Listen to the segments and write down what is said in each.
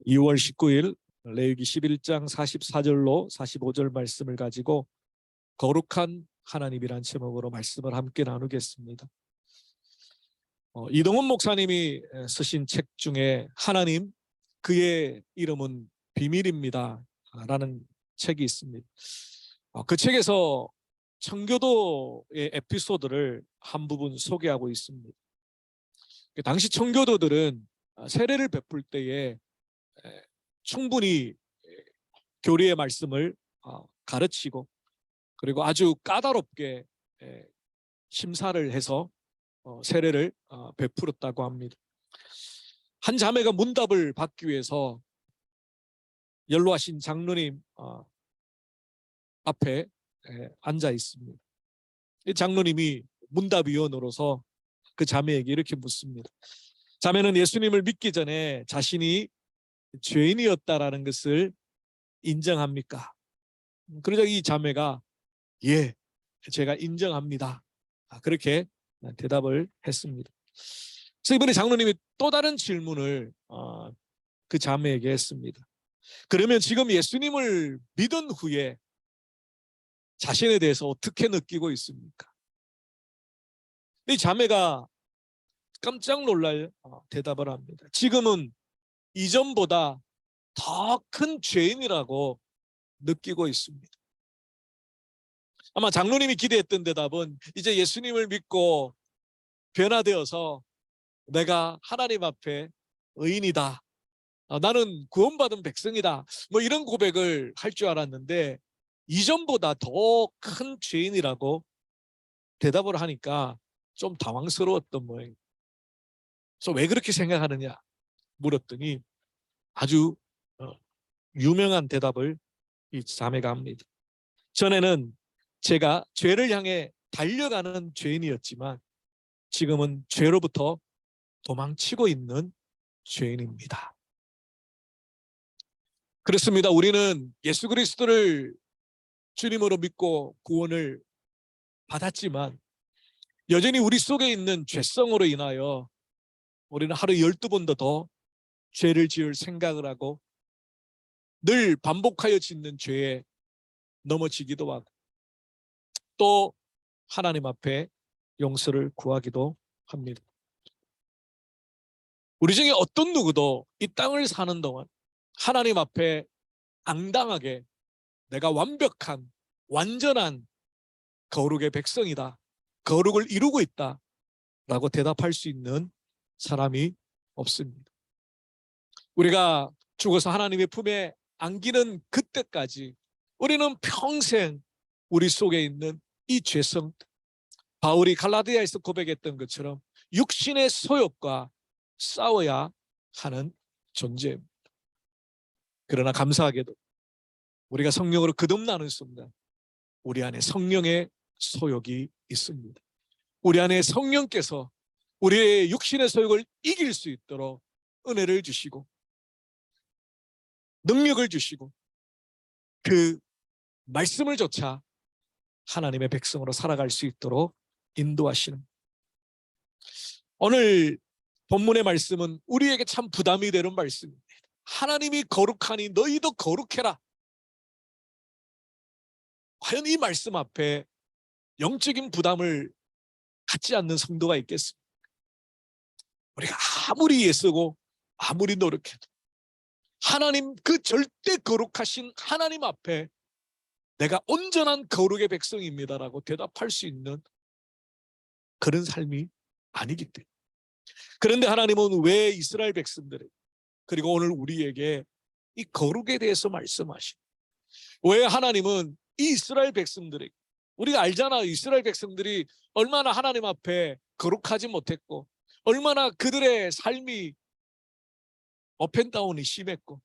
2월 19일 레위기 11장 44절로 45절 말씀을 가지고 거룩한 하나님이란 제목으로 말씀을 함께 나누겠습니다. 이동훈 목사님이 쓰신 책 중에 하나님, 그의 이름은 비밀입니다 라는 책이 있습니다. 그 책에서 청교도의 에피소드를 한 부분 소개하고 있습니다. 당시 청교도들은 세례를 베풀 때에 충분히 교리의 말씀을 가르치고 그리고 아주 까다롭게 심사를 해서 세례를 베풀었다고 합니다. 한 자매가 문답을 받기 위해서 연로하신 장로님 앞에 앉아 있습니다. 이 장로님이 문답위원으로서 그 자매에게 이렇게 묻습니다. 자매는 예수님을 믿기 전에 자신이 죄인이었다라는 것을 인정합니까? 그러자 이 자매가 예, 제가 인정합니다. 그렇게 대답을 했습니다. 그래서 이번에 장로님이 또 다른 질문을 그 자매에게 했습니다. 그러면 지금 예수님을 믿은 후에 자신에 대해서 어떻게 느끼고 있습니까? 이 자매가 깜짝 놀랄 대답을 합니다. 지금은 이전보다 더 큰 죄인이라고 느끼고 있습니다. 아마 장로님이 기대했던 대답은 이제 예수님을 믿고 변화되어서 내가 하나님 앞에 의인이다, 나는 구원받은 백성이다, 뭐 이런 고백을 할 줄 알았는데 이전보다 더 큰 죄인이라고 대답을 하니까 좀 당황스러웠던 모양입니다. 그래서 왜 그렇게 생각하느냐 물었더니 아주 유명한 대답을 이 자매가 합니다. 전에는 제가 죄를 향해 달려가는 죄인이었지만 지금은 죄로부터 도망치고 있는 죄인입니다. 그렇습니다. 우리는 예수 그리스도를 주님으로 믿고 구원을 받았지만 여전히 우리 속에 있는 죄성으로 인하여 우리는 하루 12번도 더 죄를 지을 생각을 하고 늘 반복하여 짓는 죄에 넘어지기도 하고 또 하나님 앞에 용서를 구하기도 합니다. 우리 중에 어떤 누구도 이 땅을 사는 동안 하나님 앞에 앙당하게 내가 완벽한 완전한 거룩의 백성이다, 거룩을 이루고 있다 라고 대답할 수 있는 사람이 없습니다. 우리가 죽어서 하나님의 품에 안기는 그때까지 우리는 평생 우리 속에 있는 이 죄성, 바울이 갈라디아에서 고백했던 것처럼 육신의 소욕과 싸워야 하는 존재입니다. 그러나 감사하게도 우리가 성령으로 거듭나는 순간 우리 안에 성령의 소욕이 있습니다. 우리 안에 성령께서 우리의 육신의 소욕을 이길 수 있도록 은혜를 주시고 능력을 주시고 그 말씀을 조차 하나님의 백성으로 살아갈 수 있도록 인도하시는, 오늘 본문의 말씀은 우리에게 참 부담이 되는 말씀입니다. 하나님이 거룩하니 너희도 거룩해라. 과연 이 말씀 앞에 영적인 부담을 갖지 않는 성도가 있겠습니까? 우리가 아무리 애쓰고 아무리 노력해도 하나님, 그 절대 거룩하신 하나님 앞에 내가 온전한 거룩의 백성입니다라고 대답할 수 있는 그런 삶이 아니기 때문에. 그런데 하나님은 왜 이스라엘 백성들에게 그리고 오늘 우리에게 이 거룩에 대해서 말씀하시고, 왜 하나님은 이 이스라엘 백성들에게, 우리가 알잖아요. 이스라엘 백성들이 얼마나 하나님 앞에 거룩하지 못했고 얼마나 그들의 삶이 업앤다운이 심했고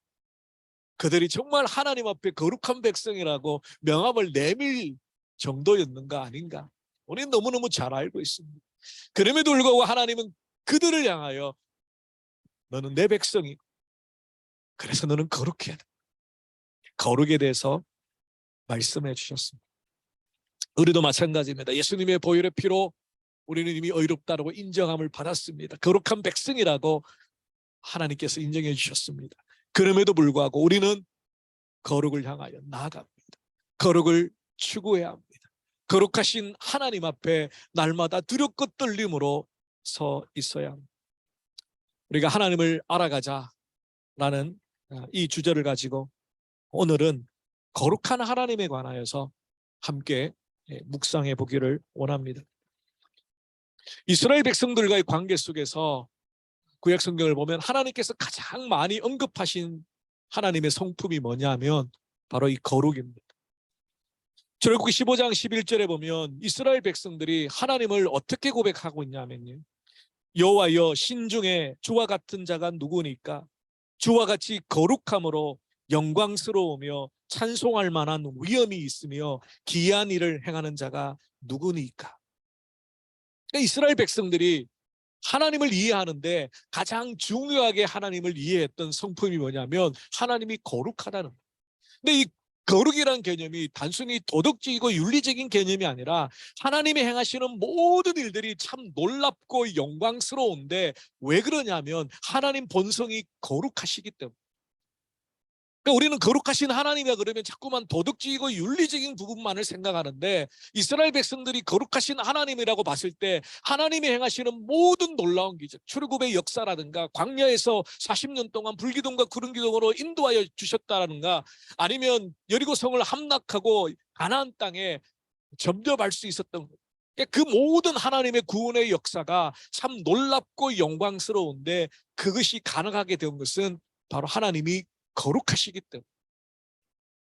그들이 정말 하나님 앞에 거룩한 백성이라고 명함을 내밀 정도였는가 아닌가 우리는 너무너무 잘 알고 있습니다. 그럼에도 불구하고 하나님은 그들을 향하여 너는 내 백성이고 그래서 너는 거룩해야 돼, 거룩에 대해서 말씀해 주셨습니다. 우리도 마찬가지입니다. 예수님의 보혈의 피로 우리는 이미 의롭다라고 인정함을 받았습니다. 거룩한 백성이라고 하나님께서 인정해 주셨습니다. 그럼에도 불구하고 우리는 거룩을 향하여 나아갑니다. 거룩을 추구해야 합니다. 거룩하신 하나님 앞에 날마다 두렵고 떨림으로 서 있어야 합니다. 우리가 하나님을 알아가자라는 이 주제를 가지고 오늘은 거룩한 하나님에 관하여서 함께 묵상해 보기를 원합니다. 이스라엘 백성들과의 관계 속에서 구약 성경을 보면 하나님께서 가장 많이 언급하신 하나님의 성품이 뭐냐면 바로 이 거룩입니다. 출애굽기 15장 11절에 보면 이스라엘 백성들이 하나님을 어떻게 고백하고 있냐면요, 여호와여 신중에 주와 같은 자가 누구니까? 주와 같이 거룩함으로 영광스러우며 찬송할 만한 위엄이 있으며 기이한 일을 행하는 자가 누구니까? 그러니까 이스라엘 백성들이 하나님을 이해하는데 가장 중요하게 하나님을 이해했던 성품이 뭐냐면 하나님이 거룩하다는 거예요. 근데 이 거룩이라는 개념이 단순히 도덕적이고 윤리적인 개념이 아니라 하나님이 행하시는 모든 일들이 참 놀랍고 영광스러운데 왜 그러냐면 하나님 본성이 거룩하시기 때문에. 그러니까 우리는 거룩하신 하나님이라 그러면 자꾸만 도덕적이고 윤리적인 부분만을 생각하는데 이스라엘 백성들이 거룩하신 하나님이라고 봤을 때 하나님이 행하시는 모든 놀라운 기적, 출애굽의 역사라든가 광야에서 40년 동안 불기둥과 구름기둥으로 인도하여 주셨다라든가 아니면 여리고성을 함락하고 가나안 땅에 점령할 수 있었던 것, 그 모든 하나님의 구원의 역사가 참 놀랍고 영광스러운데 그것이 가능하게 된 것은 바로 하나님이 거룩하시기 때문에,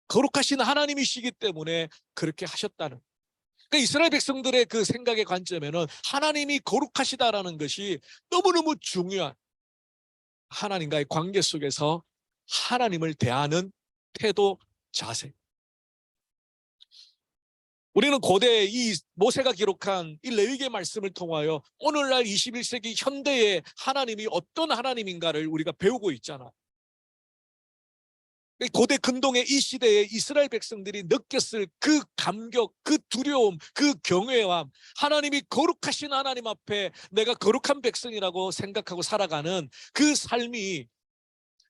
거룩하신 하나님이시기 때문에 그렇게 하셨다는. 그러니까 이스라엘 백성들의 그 생각의 관점에는 하나님이 거룩하시다라는 것이 너무너무 중요한 하나님과의 관계 속에서 하나님을 대하는 태도, 자세. 우리는 고대 이 모세가 기록한 이 레위기 말씀을 통하여 오늘날 21세기 현대의 하나님이 어떤 하나님인가를 우리가 배우고 있잖아. 고대 근동의 이 시대에 이스라엘 백성들이 느꼈을 그 감격, 그 두려움, 그 경외함, 하나님이 거룩하신 하나님 앞에 내가 거룩한 백성이라고 생각하고 살아가는 그 삶이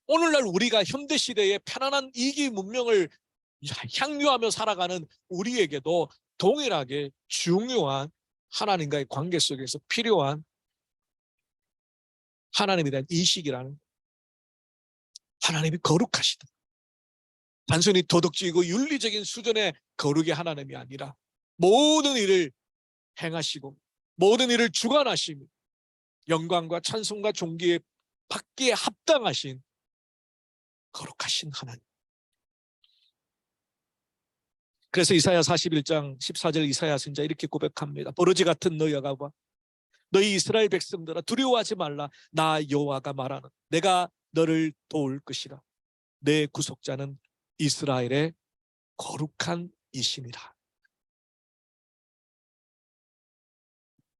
오늘날 우리가 현대시대의 편안한 이기 문명을 향유하며 살아가는 우리에게도 동일하게 중요한 하나님과의 관계 속에서 필요한 하나님에 대한 인식이라는, 하나님이 거룩하시다. 단순히 도덕적이고 윤리적인 수준의 거룩의 하나님이 아니라 모든 일을 행하시고 모든 일을 주관하시며 영광과 찬송과 존귀에 받기에 합당하신 거룩하신 하나님. 그래서 이사야 41장 14절 이사야 선지자 이렇게 고백합니다. 버러지 같은 너희가 봐, 너희 이스라엘 백성들아 두려워하지 말라. 나 여호와가 말하는 내가 너를 도울 것이라. 내 구속자는 이스라엘의 거룩한 이심이라.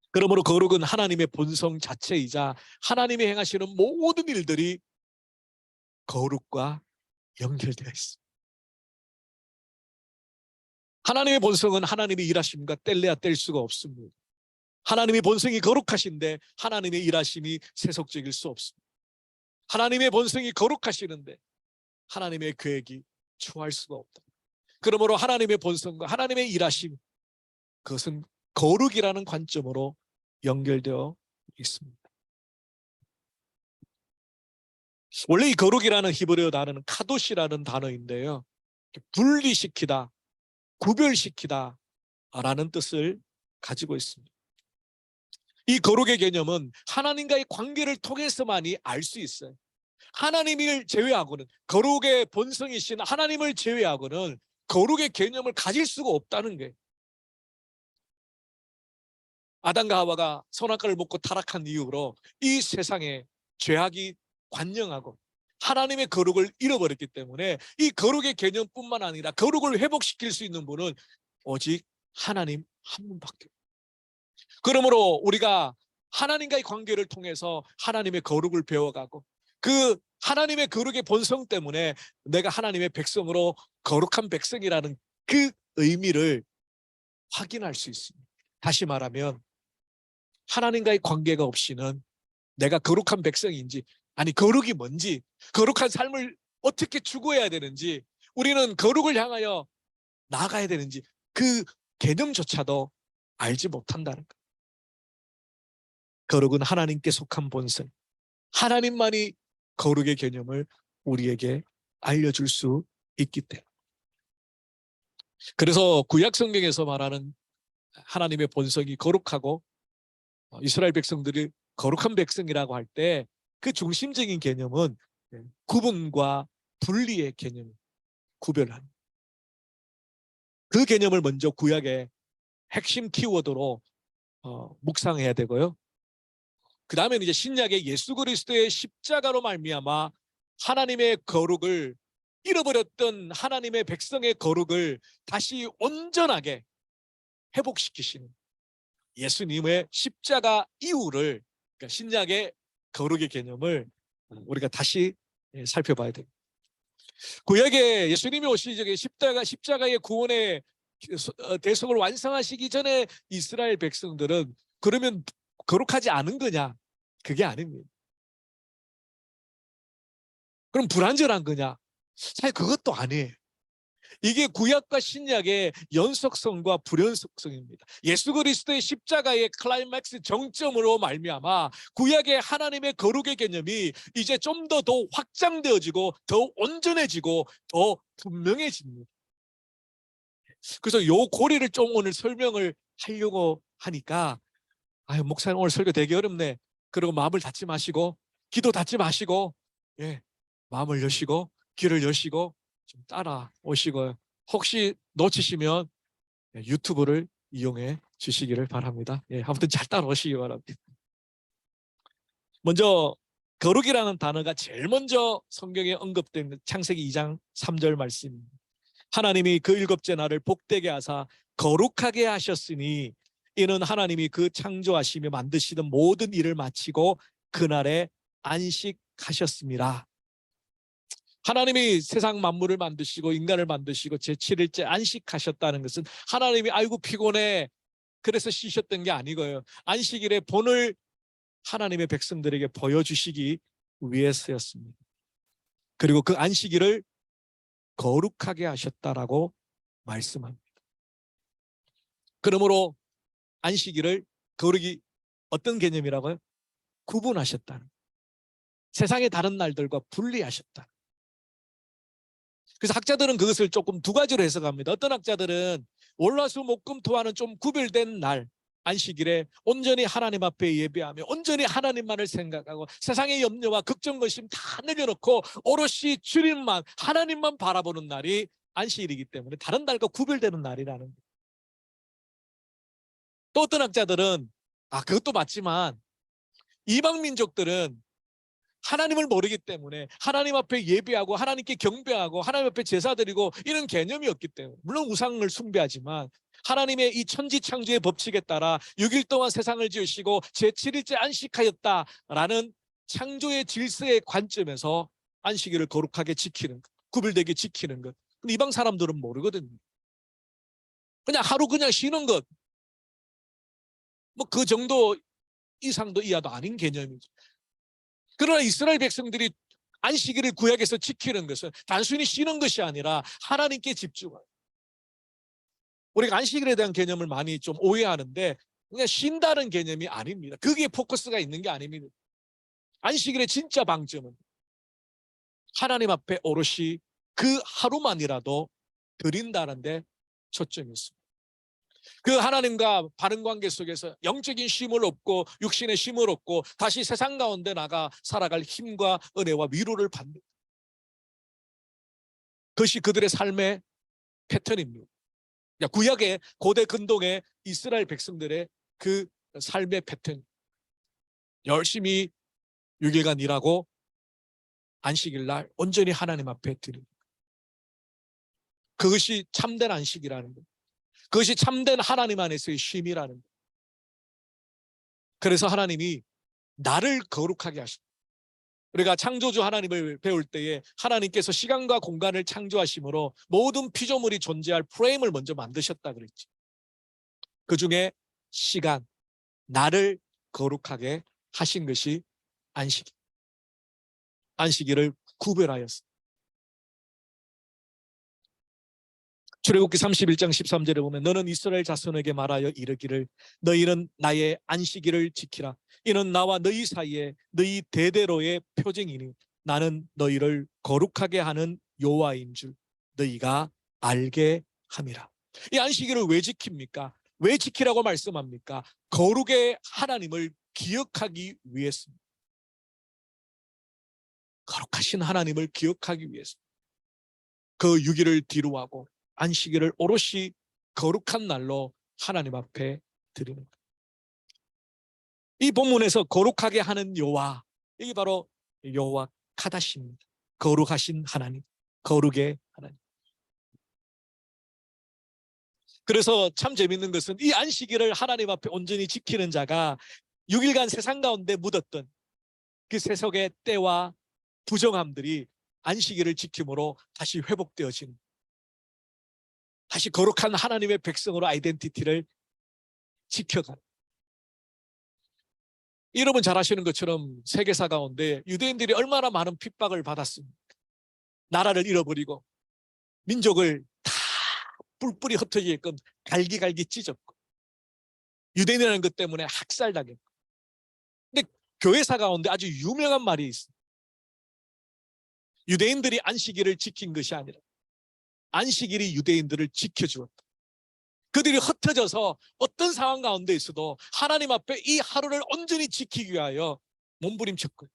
그러므로 거룩은 하나님의 본성 자체이자 하나님이 행하시는 모든 일들이 거룩과 연결되어 있습니다. 하나님의 본성은 하나님의 일하심과 뗄래야 뗄 수가 없습니다. 하나님의 본성이 거룩하신데 하나님의 일하심이 세속적일 수 없습니다. 하나님의 본성이 거룩하시는데 하나님의 계획이 추할 수가 없다. 그러므로 하나님의 본성과 하나님의 일하심, 그것은 거룩이라는 관점으로 연결되어 있습니다. 원래 이 거룩이라는 히브리어 단어는 카도시라는 단어인데요, 분리시키다, 구별시키다 라는 뜻을 가지고 있습니다. 이 거룩의 개념은 하나님과의 관계를 통해서만이 알 수 있어요. 하나님을 제외하고는, 거룩의 본성이신 하나님을 제외하고는 거룩의 개념을 가질 수가 없다는 게, 아담과 하와가 선악과를 먹고 타락한 이후로 이 세상에 죄악이 관영하고 하나님의 거룩을 잃어버렸기 때문에 이 거룩의 개념뿐만 아니라 거룩을 회복시킬 수 있는 분은 오직 하나님 한 분밖에. 그러므로 우리가 하나님과의 관계를 통해서 하나님의 거룩을 배워가고 그 하나님의 거룩의 본성 때문에 내가 하나님의 백성으로 거룩한 백성이라는 그 의미를 확인할 수 있습니다. 다시 말하면 하나님과의 관계가 없이는 내가 거룩한 백성인지 아니, 거룩이 뭔지, 거룩한 삶을 어떻게 추구해야 되는지, 우리는 거룩을 향하여 나아가야 되는지 그 개념조차도 알지 못한다는 것. 거룩은 하나님께 속한 본성. 하나님만이 거룩의 개념을 우리에게 알려줄 수 있기 때문에. 그래서 구약 성경에서 말하는 하나님의 본성이 거룩하고 이스라엘 백성들이 거룩한 백성이라고 할 때 그 중심적인 개념은 구분과 분리의 개념, 구별하는 그 개념을 먼저 구약의 핵심 키워드로 묵상해야 되고요. 그 다음에는 이제 신약의 예수 그리스도의 십자가로 말미암아 하나님의 거룩을 잃어버렸던 하나님의 백성의 거룩을 다시 온전하게 회복시키시는 예수님의 십자가 이후를, 그러니까 신약의 거룩의 개념을 우리가 다시 살펴봐야 됩니다. 구약에 예수님이 오시기 전에 십자가의 구원의 대속을 완성하시기 전에 이스라엘 백성들은 그러면 거룩하지 않은 거냐? 그게 아닙니다. 그럼 불완전한 거냐? 사실 그것도 아니에요. 이게 구약과 신약의 연속성과 불연속성입니다. 예수 그리스도의 십자가의 클라이맥스 정점으로 말미암아 구약의 하나님의 거룩의 개념이 이제 좀 더 확장되어지고 더 온전해지고 더 분명해집니다. 그래서 요 고리를 좀 오늘 설명을 하려고 하니까, 아유, 목사님 오늘 설교 되게 어렵네. 그리고 마음을 닫지 마시고, 기도 닫지 마시고, 마음을 여시고 귀를 여시고 좀 따라오시고, 혹시 놓치시면 유튜브를 이용해 주시기를 바랍니다. 아무튼 잘 따라오시기 바랍니다. 먼저 거룩이라는 단어가 제일 먼저 성경에 언급된 창세기 2장 3절 말씀입니다. 하나님이 그 일곱째 날을 복되게 하사 거룩하게 하셨으니 이는 하나님이 그 창조하시며 만드시던 모든 일을 마치고 그날에 안식하셨습니다. 하나님이 세상 만물을 만드시고 인간을 만드시고 제7일째 안식하셨다는 것은 하나님이 아이고 피곤해 그래서 쉬셨던 게 아니고요. 안식일의 본을 하나님의 백성들에게 보여주시기 위해서였습니다. 그리고 그 안식일을 거룩하게 하셨다라고 말씀합니다. 그러므로 안식일을 거룩이 어떤 개념이라고요? 구분하셨다는, 세상의 다른 날들과 분리하셨다. 그래서 학자들은 그것을 조금 두 가지로 해석합니다. 어떤 학자들은 월화수목금토와는 좀 구별된 날 안식일에 온전히 하나님 앞에 예배하며 온전히 하나님만을 생각하고 세상의 염려와 걱정거심 다 내려놓고 오롯이 주님만, 하나님만 바라보는 날이 안식일이기 때문에 다른 날과 구별되는 날이라는 거예요. 또 어떤 학자들은 그것도 맞지만 이방 민족들은 하나님을 모르기 때문에 하나님 앞에 예배하고 하나님께 경배하고 하나님 앞에 제사 드리고 이런 개념이 없기 때문에, 물론 우상을 숭배하지만 하나님의 이 천지창조의 법칙에 따라 6일 동안 세상을 지으시고 제7일째 안식하였다라는 창조의 질서의 관점에서 안식일을 거룩하게 지키는 것, 구별되게 지키는 것. 근데 이방 사람들은 모르거든요. 그냥 하루 그냥 쉬는 것, 뭐 그 정도 이상도 이하도 아닌 개념이죠. 그러나 이스라엘 백성들이 안식일을 구약에서 지키는 것은 단순히 쉬는 것이 아니라 하나님께 집중하는, 우리가 안식일에 대한 개념을 많이 좀 오해하는데 그냥 쉰다는 개념이 아닙니다. 거기에 포커스가 있는 게 아닙니다. 안식일의 진짜 방점은 하나님 앞에 오롯이 그 하루만이라도 드린다는 데 초점이 있습니다. 그 하나님과 바른 관계 속에서 영적인 쉼을 얻고 육신의 쉼을 얻고 다시 세상 가운데 나가 살아갈 힘과 은혜와 위로를 받는 그것이 그들의 삶의 패턴입니다. 구약의 고대 근동의 이스라엘 백성들의 그 삶의 패턴, 열심히 6일간 일하고 안식일 날 온전히 하나님 앞에 드리는, 그것이 참된 안식이라는 것, 그것이 참된 하나님 안에서의 쉼이라는 것. 그래서 하나님이 나를 거룩하게 하십니다. 우리가 창조주 하나님을 배울 때에 하나님께서 시간과 공간을 창조하심으로 모든 피조물이 존재할 프레임을 먼저 만드셨다 그랬지. 그중에 시간, 나를 거룩하게 하신 것이 안식입니다. 안식일을 구별하였습니다. 출애굽기 31장 13절에 보면 너는 이스라엘 자손에게 말하여 이르기를 너희는 나의 안식일을 지키라. 이는 나와 너희 사이에 너희 대대로의 표징이니 나는 너희를 거룩하게 하는 여호와인 줄 너희가 알게 함이라. 이 안식일을 왜 지킵니까? 왜 지키라고 말씀합니까? 거룩의 하나님을 기억하기 위해서입니다. 거룩하신 하나님을 기억하기 위해서 그 6일을 뒤로하고 안식일을 오롯이 거룩한 날로 하나님 앞에 드리는 것. 이 본문에서 거룩하게 하는 여호와, 이게 바로 여호와 카다시입니다. 거룩하신 하나님, 거룩의 하나님. 그래서 참 재밌는 것은 이 안식일을 하나님 앞에 온전히 지키는 자가 6일간 세상 가운데 묻었던 그 세속의 때와 부정함들이 안식일을 지킴으로 다시 회복되어지는, 다시 거룩한 하나님의 백성으로 아이덴티티를 지켜가는. 여러분 잘 아시는 것처럼 세계사 가운데 유대인들이 얼마나 많은 핍박을 받았습니까? 나라를 잃어버리고 민족을 다 뿔뿔이 흩어지게끔 갈기갈기 찢었고 유대인이라는 것 때문에 학살당했고. 근데 교회사 가운데 아주 유명한 말이 있습니다. 유대인들이 안식일을 지킨 것이 아니라 안식일이 유대인들을 지켜주었다. 그들이 흩어져서 어떤 상황 가운데 있어도 하나님 앞에 이 하루를 온전히 지키기 위하여 몸부림쳤고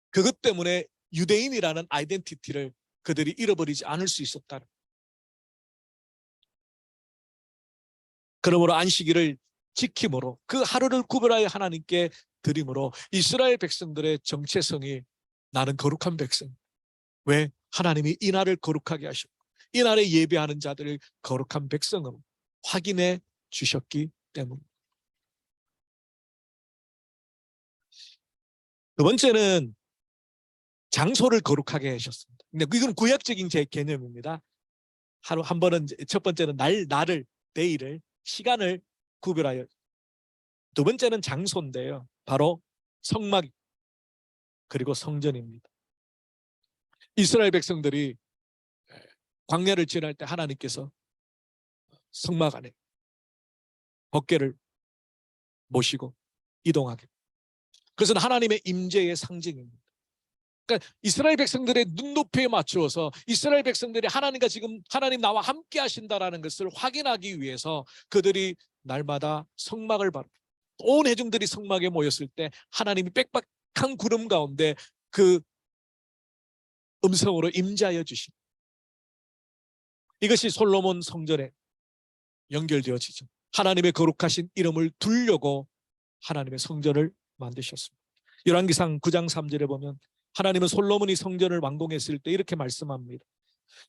그것 때문에 유대인이라는 아이덴티티를 그들이 잃어버리지 않을 수 있었다. 그러므로 안식일을 지킴으로 그 하루를 구별하여 하나님께 드림으로 이스라엘 백성들의 정체성이 나는 거룩한 백성. 왜? 하나님이 이 날을 거룩하게 하셨고 이 날에 예배하는 자들을 거룩한 백성으로 확인해 주셨기 때문입니다. 두 번째는 장소를 거룩하게 하셨습니다. 근데 이건 구약적인 제 개념입니다. 하루 한 번은 첫 번째는 날을 데이를 시간을 구별하여, 두 번째는 장소인데요. 바로 성막 그리고 성전입니다. 이스라엘 백성들이 광야를 지날 때 하나님께서 성막 안에 법궤를 모시고 이동하게. 그것은 하나님의 임재의 상징입니다. 그러니까 이스라엘 백성들의 눈높이에 맞추어서 이스라엘 백성들이 하나님과 지금 하나님 나와 함께 하신다라는 것을 확인하기 위해서 그들이 날마다 성막을 바로 온 회중들이 성막에 모였을 때 하나님이 빽빽한 구름 가운데 그 음성으로 임재하여 주신, 이것이 솔로몬 성전에 연결되어지죠. 하나님의 거룩하신 이름을 두려고 하나님의 성전을 만드셨습니다. 열왕기상 9장 3절에 보면 하나님은 솔로몬이 성전을 완공했을 때 이렇게 말씀합니다.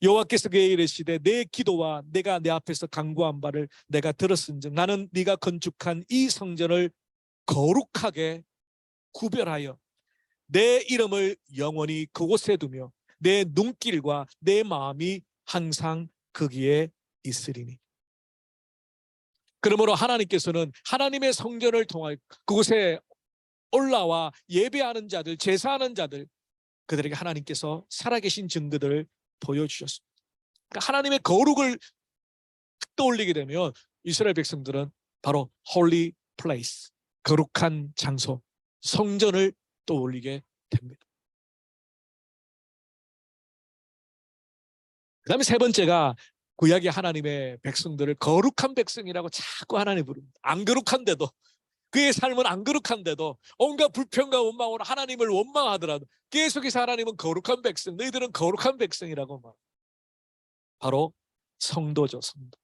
여호와께서 그에게 이르시되 내 기도와 내가 내 앞에서 간구한 바를 내가 들었은즉 나는 네가 건축한 이 성전을 거룩하게 구별하여 내 이름을 영원히 그곳에 두며 내 눈길과 내 마음이 항상 거기에 있으리니. 그러므로 하나님께서는 하나님의 성전을 통하여 그곳에 올라와 예배하는 자들, 제사하는 자들, 그들에게 하나님께서 살아계신 증거들을 보여주셨습니다. 그러니까 하나님의 거룩을 떠올리게 되면 이스라엘 백성들은 바로 holy place, 거룩한 장소, 성전을 떠올리게 됩니다. 그 다음에 세 번째가 구약의 하나님의 백성들을 거룩한 백성이라고 자꾸 하나님 부릅니다. 안 거룩한데도, 그의 삶은 안 거룩한데도 온갖 불평과 원망으로 하나님을 원망하더라도 계속해서 하나님은 거룩한 백성, 너희들은 거룩한 백성이라고 말. 바로 성도죠, 성도.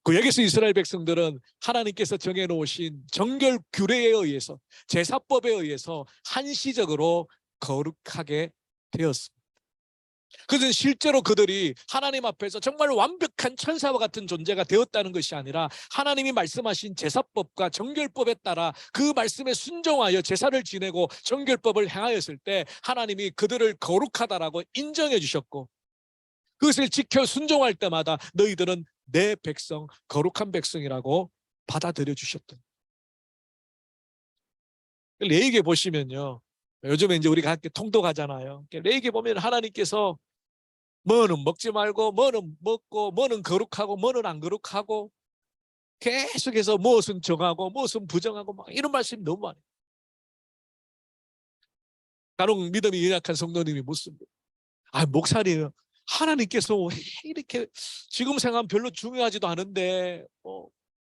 구약에서 이스라엘 백성들은 하나님께서 정해놓으신 정결 규례에 의해서, 제사법에 의해서 한시적으로 거룩하게 되었습니다. 그것은 실제로 그들이 하나님 앞에서 정말 완벽한 천사와 같은 존재가 되었다는 것이 아니라 하나님이 말씀하신 제사법과 정결법에 따라 그 말씀에 순종하여 제사를 지내고 정결법을 행하였을 때 하나님이 그들을 거룩하다라고 인정해 주셨고, 그것을 지켜 순종할 때마다 너희들은 내 백성, 거룩한 백성이라고 받아들여 주셨던. 레위기에 보시면요, 요즘에 이제 우리가 함께 통독하잖아요. 레위기 보면 하나님께서 뭐는 먹지 말고, 뭐는 먹고, 뭐는 거룩하고, 뭐는 안 거룩하고, 계속해서 무엇은 정하고, 무엇은 부정하고, 막 이런 말씀이 너무 많아요. 간혹 믿음이 연약한 성도님이 묻습니다. 목사님, 하나님께서 왜 이렇게 지금 생각하면 별로 중요하지도 않은데,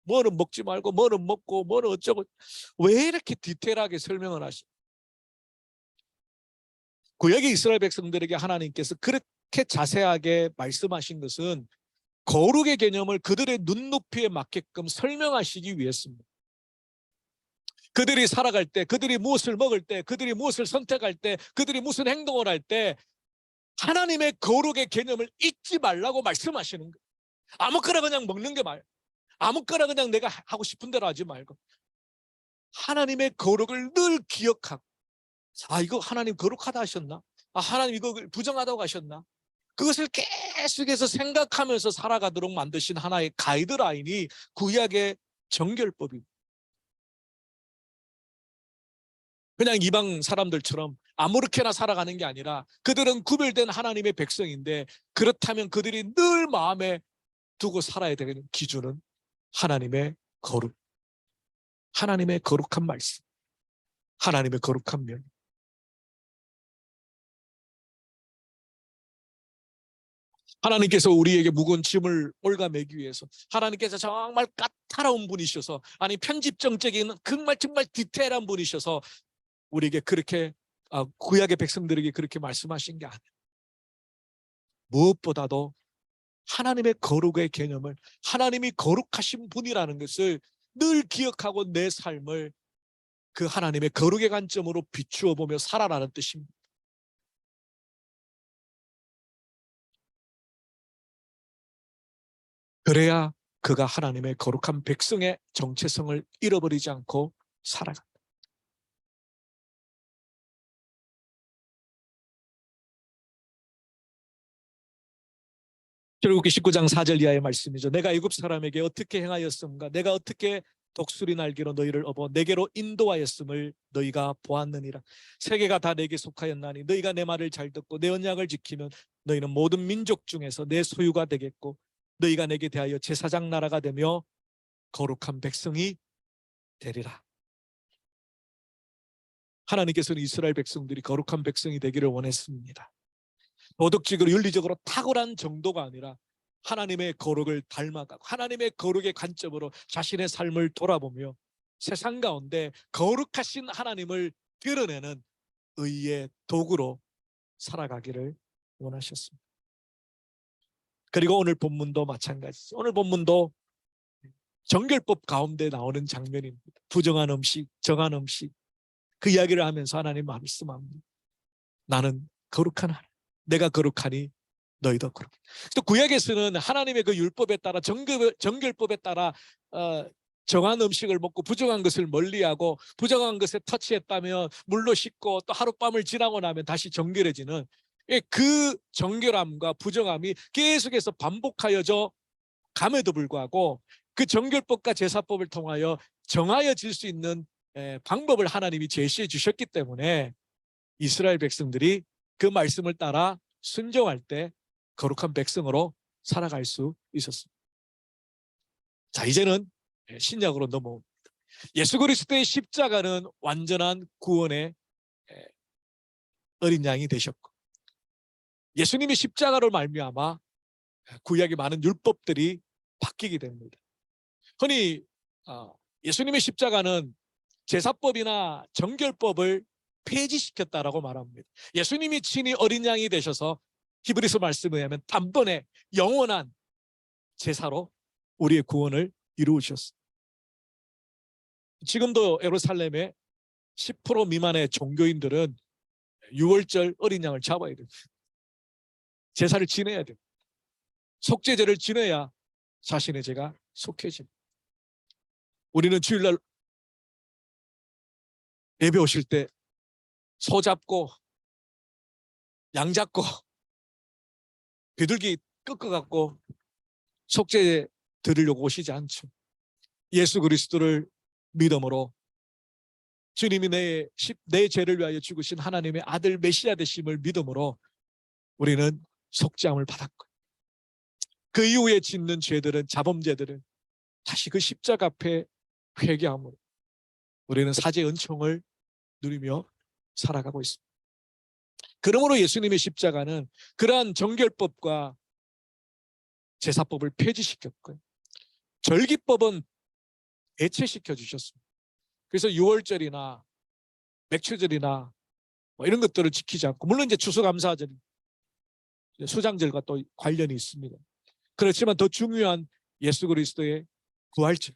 뭐는 먹지 말고, 뭐는 먹고, 뭐는 어쩌고, 왜 이렇게 디테일하게 설명을 하시죠? 구약의 이스라엘 백성들에게 하나님께서 그렇게 자세하게 말씀하신 것은 거룩의 개념을 그들의 눈높이에 맞게끔 설명하시기 위해서입니다. 그들이 살아갈 때, 그들이 무엇을 먹을 때, 그들이 무엇을 선택할 때, 그들이 무슨 행동을 할 때 하나님의 거룩의 개념을 잊지 말라고 말씀하시는 거예요. 아무거나 그냥 먹는 게 말, 아무거나 그냥 내가 하고 싶은 대로 하지 말고 하나님의 거룩을 늘 기억하고, 이거 하나님 거룩하다 하셨나? 하나님 이거 부정하다고 하셨나? 그것을 계속해서 생각하면서 살아가도록 만드신 하나의 가이드라인이 구약의 정결법입니다. 그냥 이방 사람들처럼 아무렇게나 살아가는 게 아니라 그들은 구별된 하나님의 백성인데, 그렇다면 그들이 늘 마음에 두고 살아야 되는 기준은 하나님의 거룩, 하나님의 거룩한 말씀, 하나님의 거룩한 면. 하나님께서 우리에게 무거운 짐을 올가매기 위해서, 하나님께서 정말 까다로운 분이셔서, 아니 편집정적인 정말 디테일한 분이셔서 우리에게 그렇게, 구약의 백성들에게 그렇게 말씀하신 게 아니에요. 무엇보다도 하나님의 거룩의 개념을, 하나님이 거룩하신 분이라는 것을 늘 기억하고 내 삶을 그 하나님의 거룩의 관점으로 비추어 보며 살아라는 뜻입니다. 그래야 그가 하나님의 거룩한 백성의 정체성을 잃어버리지 않고 살아간다. 출애굽기 19장 4절 이하의 말씀이죠. 내가 애굽 사람에게 어떻게 행하였음과 내가 어떻게 독수리 날개로 너희를 업어 내게로 인도하였음을 너희가 보았느니라. 세계가 다 내게 속하였나니 너희가 내 말을 잘 듣고 내 언약을 지키면 너희는 모든 민족 중에서 내 소유가 되겠고 너희가 내게 대하여 제사장 나라가 되며 거룩한 백성이 되리라. 하나님께서는 이스라엘 백성들이 거룩한 백성이 되기를 원했습니다. 도덕적으로 윤리적으로 탁월한 정도가 아니라 하나님의 거룩을 닮아가고 하나님의 거룩의 관점으로 자신의 삶을 돌아보며 세상 가운데 거룩하신 하나님을 드러내는 의의 도구로 살아가기를 원하셨습니다. 그리고 오늘 본문도 마찬가지죠. 오늘 본문도 정결법 가운데 나오는 장면입니다. 부정한 음식, 정한 음식, 그 이야기를 하면서 하나님 말씀합니다. 나는 거룩한 하나님, 내가 거룩하니 너희도 거룩해. 또 구약에서는 하나님의 그 율법에 따라 정결법에 따라 정한 음식을 먹고 부정한 것을 멀리하고 부정한 것에 터치했다면 물로 씻고 또 하룻밤을 지나고 나면 다시 정결해지는 그 정결함과 부정함이 계속해서 반복하여져 감에도 불구하고 그 정결법과 제사법을 통하여 정하여질 수 있는 방법을 하나님이 제시해 주셨기 때문에 이스라엘 백성들이 그 말씀을 따라 순종할 때 거룩한 백성으로 살아갈 수 있었습니다. 자, 이제는 신약으로 넘어옵니다. 예수 그리스도의 십자가는 완전한 구원의 어린 양이 되셨고 예수님이 십자가로 말미암아 구약의 많은 율법들이 바뀌게 됩니다. 흔히 예수님의 십자가는 제사법이나 정결법을 폐지시켰다라고 말합니다. 예수님이 친히 어린 양이 되셔서 히브리서 말씀에 의하면 단번에 영원한 제사로 우리의 구원을 이루으셨습니다. 지금도 예루살렘에 10% 미만의 종교인들은 6월절 어린 양을 잡아야 됩니다. 제사를 지내야 됩니다. 속죄제를 지내야 자신의 죄가 속해집니다. 우리는 주일날 예배 오실 때 소 잡고 양 잡고 비둘기 꺾어갖고 속죄 드리려고 오시지 않죠. 예수 그리스도를 믿음으로 주님이 내 죄를 위하여 죽으신 하나님의 아들 메시아 되심을 믿음으로 우리는 속죄함을 받았고, 그 이후에 짓는 죄들은, 자범죄들은 다시 그 십자가 앞에 회개함으로 우리는 사죄의 은총을 누리며 살아가고 있습니다. 그러므로 예수님의 십자가는 그러한 정결법과 제사법을 폐지시켰고요, 절기법은 대체시켜 주셨습니다. 그래서 유월절이나 맥추절이나 뭐 이런 것들을 지키지 않고, 물론 이제 추수감사절, 수장절과 또 관련이 있습니다. 그렇지만 더 중요한 예수 그리스도의 부활절,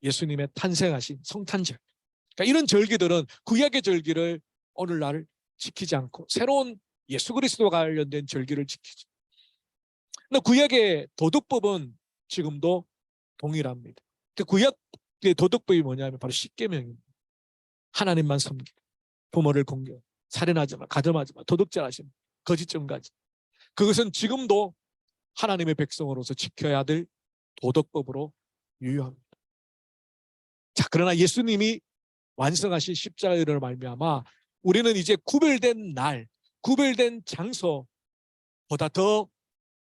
예수님의 탄생하신 성탄절, 그러니까 이런 절기들은 구약의 절기를 오늘날 지키지 않고 새로운 예수 그리스도와 관련된 절기를 지키죠. 근데 구약의 도덕법은 지금도 동일합니다. 그 구약의 도덕법이 뭐냐면 바로 십계명입니다. 하나님만 섬기고, 부모를 공경, 살인하지 마, 가늠하지 마, 도둑질하지 마, 거짓 증거하지 마. 그것은 지금도 하나님의 백성으로서 지켜야 될 도덕법으로 유효합니다. 자, 그러나 예수님이 완성하신 십자가로 말미암아 우리는 이제 구별된 날, 구별된 장소보다 더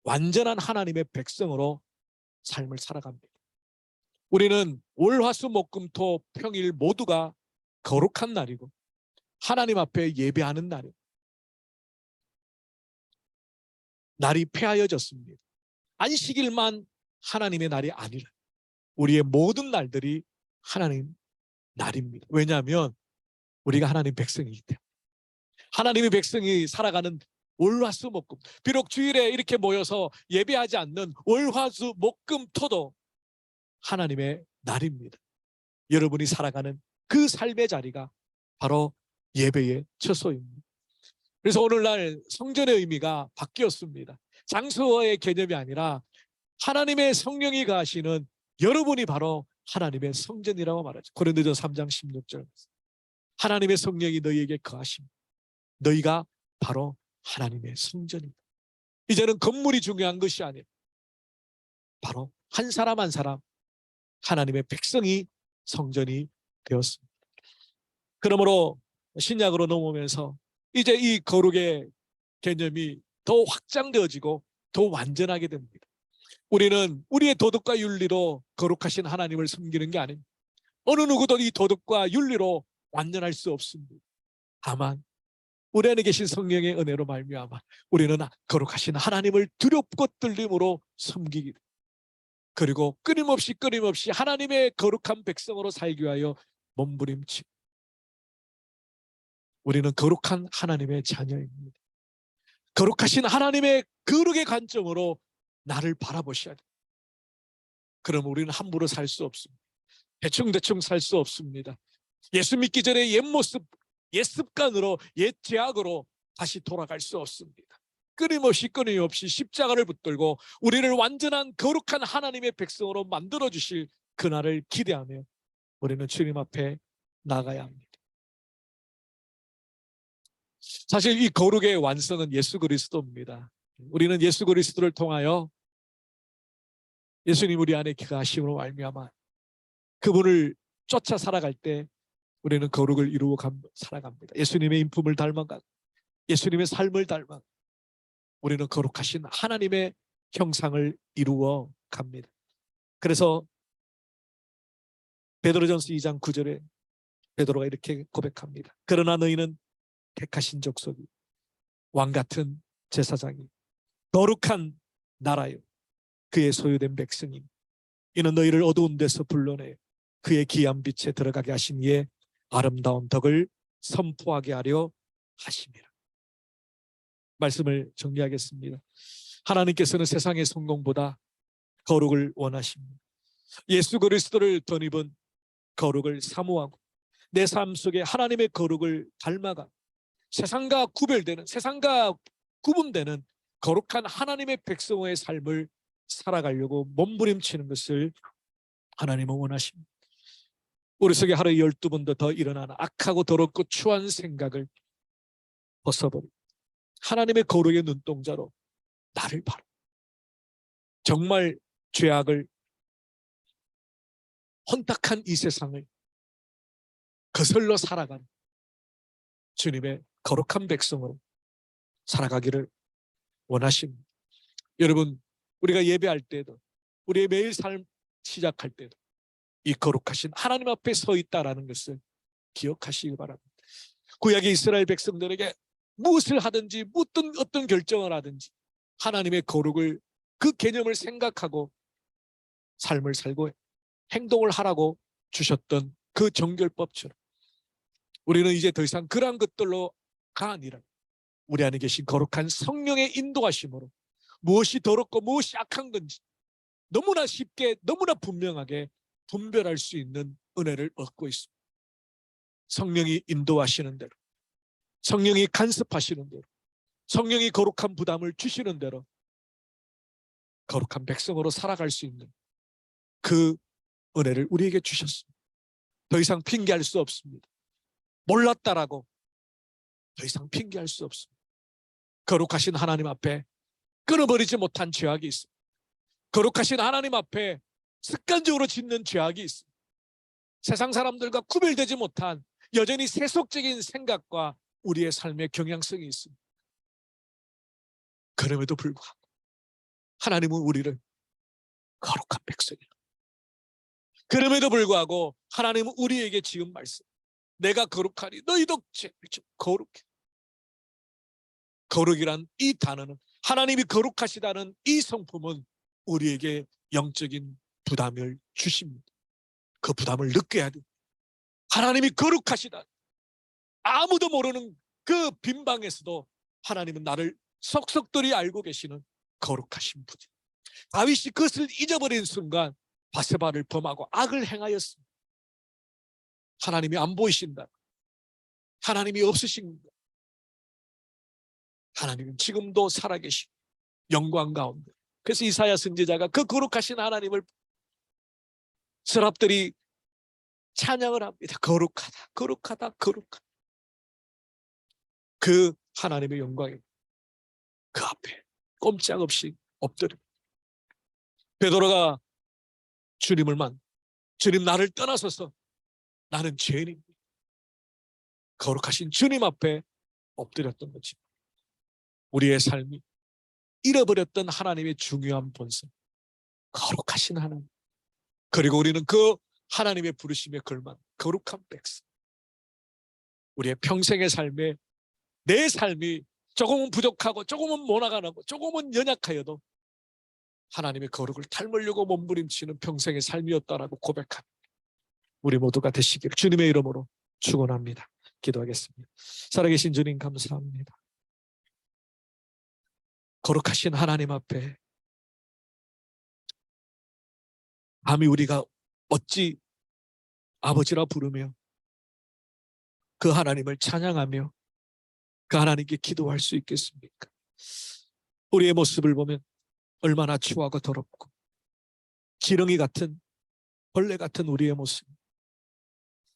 완전한 하나님의 백성으로 삶을 살아갑니다. 우리는 월, 화, 수, 목, 금, 토, 평일 모두가 거룩한 날이고 하나님 앞에 예배하는 날이고, 날이 폐하여졌습니다. 안식일만 하나님의 날이 아니라 우리의 모든 날들이 하나님 날입니다. 왜냐하면 우리가 하나님 백성이기 때문에. 하나님의 백성이 살아가는 월, 화, 수, 목, 금, 비록 주일에 이렇게 모여서 예배하지 않는 월, 화, 수, 목, 금, 토도 하나님의 날입니다. 여러분이 살아가는 그 삶의 자리가 바로 예배의 처소입니다. 그래서 오늘날 성전의 의미가 바뀌었습니다. 장소의 개념이 아니라 하나님의 성령이 가시는 여러분이 바로 하나님의 성전이라고 말하죠. 고린도전서 3장 16절. 하나님의 성령이 너희에게 거하심, 너희가 바로 하나님의 성전입니다. 이제는 건물이 중요한 것이 아니라 바로 한 사람 한 사람 하나님의 백성이 성전이 되었습니다. 그러므로 신약으로 넘어오면서 이제 이 거룩의 개념이 더 확장되어지고 더 완전하게 됩니다. 우리는 우리의 도덕과 윤리로 거룩하신 하나님을 섬기는 게 아닙니다. 어느 누구도 이 도덕과 윤리로 완전할 수 없습니다. 다만 우리 안에 계신 성령의 은혜로 말미암아 우리는 거룩하신 하나님을 두렵고 떨림으로 섬기기, 그리고 끊임없이 하나님의 거룩한 백성으로 살기 위하여 몸부림치고, 우리는 거룩한 하나님의 자녀입니다. 거룩하신 하나님의 거룩의 관점으로 나를 바라보셔야 돼요. 그럼 우리는 함부로 살 수 없습니다. 대충 살 수 없습니다. 예수 믿기 전에 옛 모습, 옛 습관으로, 옛 죄악으로 다시 돌아갈 수 없습니다. 끊임없이 십자가를 붙들고 우리를 완전한 거룩한 하나님의 백성으로 만들어 주실 그날을 기대하며 우리는 주님 앞에 나가야 합니다. 사실 이 거룩의 완성은 예수 그리스도입니다. 우리는 예수 그리스도를 통하여 예수님 우리 안에 거하심으로 말미암아 그분을 쫓아 살아갈 때 우리는 거룩을 이루어 살아갑니다. 예수님의 인품을 닮아가, 예수님의 삶을 닮아 우리는 거룩하신 하나님의 형상을 이루어 갑니다. 그래서 베드로전서 2장 9절에 베드로가 이렇게 고백합니다. 그러나 너희는 택하신 족속이, 왕같은 제사장이, 거룩한 나라요, 그의 소유된 백성임. 이는 너희를 어두운 데서 불러내 그의 귀한 빛에 들어가게 하신 이의 아름다운 덕을 선포하게 하려 하심이라. 말씀을 정리하겠습니다. 하나님께서는 세상의 성공보다 거룩을 원하십니다. 예수 그리스도를 덧입은 거룩을 사모하고 내 삶 속에 하나님의 거룩을 닮아가 세상과 구별되는, 세상과 구분되는 거룩한 하나님의 백성의 삶을 살아가려고 몸부림치는 것을 하나님은 원하십니다. 우리 속에 하루에 12번도 더 일어나는 악하고 더럽고 추한 생각을 벗어버리고 하나님의 거룩의 눈동자로 나를 바라, 정말 죄악을, 혼탁한 이 세상을 거슬러 살아가는 주님의 거룩한 백성으로 살아가기를 원하십니다. 여러분, 우리가 예배할 때도, 우리의 매일 삶 시작할 때도 이 거룩하신 하나님 앞에 서 있다라는 것을 기억하시기 바랍니다. 구약의 이스라엘 백성들에게 무엇을 하든지 어떤 결정을 하든지 하나님의 거룩을, 그 개념을 생각하고 삶을 살고 행동을 하라고 주셨던 그 정결법처럼 우리는 이제 더 이상 그러한 것들로가 아니라 우리 안에 계신 거룩한 성령의 인도하심으로 무엇이 더럽고 무엇이 악한 건지 너무나 쉽게, 너무나 분명하게 분별할 수 있는 은혜를 얻고 있습니다. 성령이 인도하시는 대로, 성령이 간섭하시는 대로, 성령이 거룩한 부담을 주시는 대로 거룩한 백성으로 살아갈 수 있는 그 은혜를 우리에게 주셨습니다. 더 이상 핑계할 수 없습니다. 몰랐다라고 더 이상 핑계할 수 없습니다. 거룩하신 하나님 앞에 끊어버리지 못한 죄악이 있습니다. 거룩하신 하나님 앞에 습관적으로 짓는 죄악이 있습니다. 세상 사람들과 구별되지 못한 여전히 세속적인 생각과 우리의 삶의 경향성이 있습니다. 그럼에도 불구하고 하나님은 우리를 거룩한 백성이라. 그럼에도 불구하고 하나님은 우리에게 지금 말씀, 내가 거룩하니 너희도 죄를 좀 거룩해. 거룩이란 이 단어는, 하나님이 거룩하시다는 이 성품은 우리에게 영적인 부담을 주십니다. 그 부담을 느껴야 돼. 하나님이 거룩하시다. 아무도 모르는 그 빈방에서도 하나님은 나를 속속들이 알고 계시는 거룩하신 분이. 다윗이 그것을 잊어버린 순간 바세바를 범하고 악을 행하였습니다. 하나님이 안 보이신다. 하나님이 없으신다. 하나님은 지금도 살아계시고 영광 가운데. 그래서 이사야 선지자가 그 거룩하신 하나님을 서랍들이 찬양을 합니다. 거룩하다, 거룩하다, 거룩하다. 그 하나님의 영광에 그 앞에 꼼짝없이 엎드려. 베드로가 주님 나를 떠나서서 나는 죄인입니다. 거룩하신 주님 앞에 엎드렸던 거지. 우리의 삶이 잃어버렸던 하나님의 중요한 본성, 거룩하신 하나님. 그리고 우리는 그 하나님의 부르심에 걸맞는 거룩한 백성. 우리의 평생의 삶에 내 삶이 조금은 부족하고 조금은 모나가고 조금은 연약하여도 하나님의 거룩을 닮으려고 몸부림치는 평생의 삶이었다라고 고백합니다. 우리 모두가 되시기를 주님의 이름으로 축원합니다. 기도하겠습니다. 살아계신 주님 감사합니다. 거룩하신 하나님 앞에 감히 우리가 어찌 아버지라 부르며 그 하나님을 찬양하며 그 하나님께 기도할 수 있겠습니까? 우리의 모습을 보면 얼마나 추하고 더럽고 지렁이 같은, 벌레 같은 우리의 모습.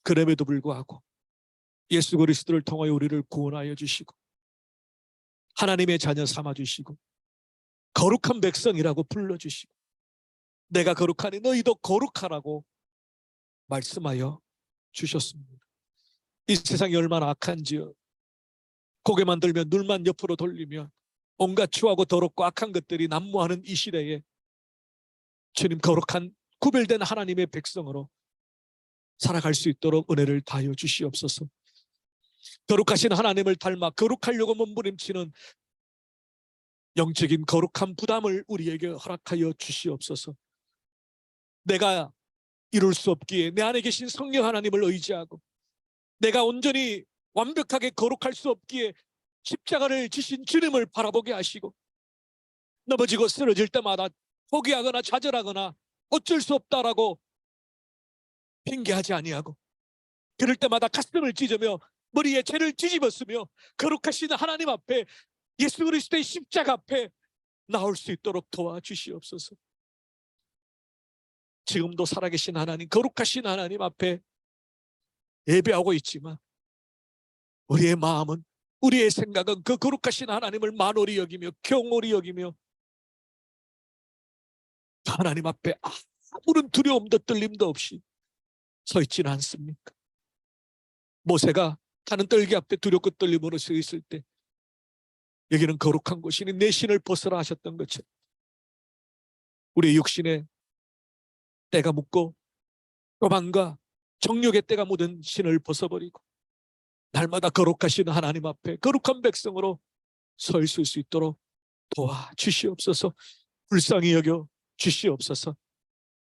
그럼에도 불구하고 예수 그리스도를 통하여 우리를 구원하여 주시고 하나님의 자녀 삼아 주시고 거룩한 백성이라고 불러주시고 내가 거룩하니 너희도 거룩하라고 말씀하여 주셨습니다. 이 세상이 얼마나 악한지요. 고개만 들면 눈만 옆으로 돌리면 온갖 추하고 더럽고 악한 것들이 난무하는 이 시대에 주님 거룩한 구별된 하나님의 백성으로 살아갈 수 있도록 은혜를 다하여 주시옵소서. 거룩하신 하나님을 닮아 거룩하려고 몸부림치는 영적인 거룩한 부담을 우리에게 허락하여 주시옵소서. 내가 이룰 수 없기에 내 안에 계신 성령 하나님을 의지하고 내가 온전히 완벽하게 거룩할 수 없기에 십자가를 지신 주님을 바라보게 하시고 넘어지고 쓰러질 때마다 포기하거나 좌절하거나 어쩔 수 없다라고 핑계하지 아니하고 그럴 때마다 가슴을 찢으며 머리에 죄를 뒤집었으며 거룩하신 하나님 앞에 예수 그리스도의 십자가 앞에 나올 수 있도록 도와주시옵소서. 지금도 살아계신 하나님, 거룩하신 하나님 앞에 예배하고 있지만 우리의 마음은, 우리의 생각은 그 거룩하신 하나님을 만홀히 여기며 경홀히 여기며 하나님 앞에 아무런 두려움도 떨림도 없이 서 있지는 않습니까? 모세가 타는 떨기 앞에 두렵고 떨림으로 서 있을 때 여기는 거룩한 곳이니 내 신을 벗어라 하셨던 것처럼 우리의 육신에 때가 묻고 교만과 정욕의 때가 묻은 신을 벗어버리고 날마다 거룩하신 하나님 앞에 거룩한 백성으로 서 있을 수 있도록 도와주시옵소서. 불쌍히 여겨 주시옵소서.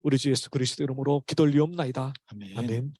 우리 주 예수 그리스도 이름으로 기도 올리옵나이다. 아멘. 아멘.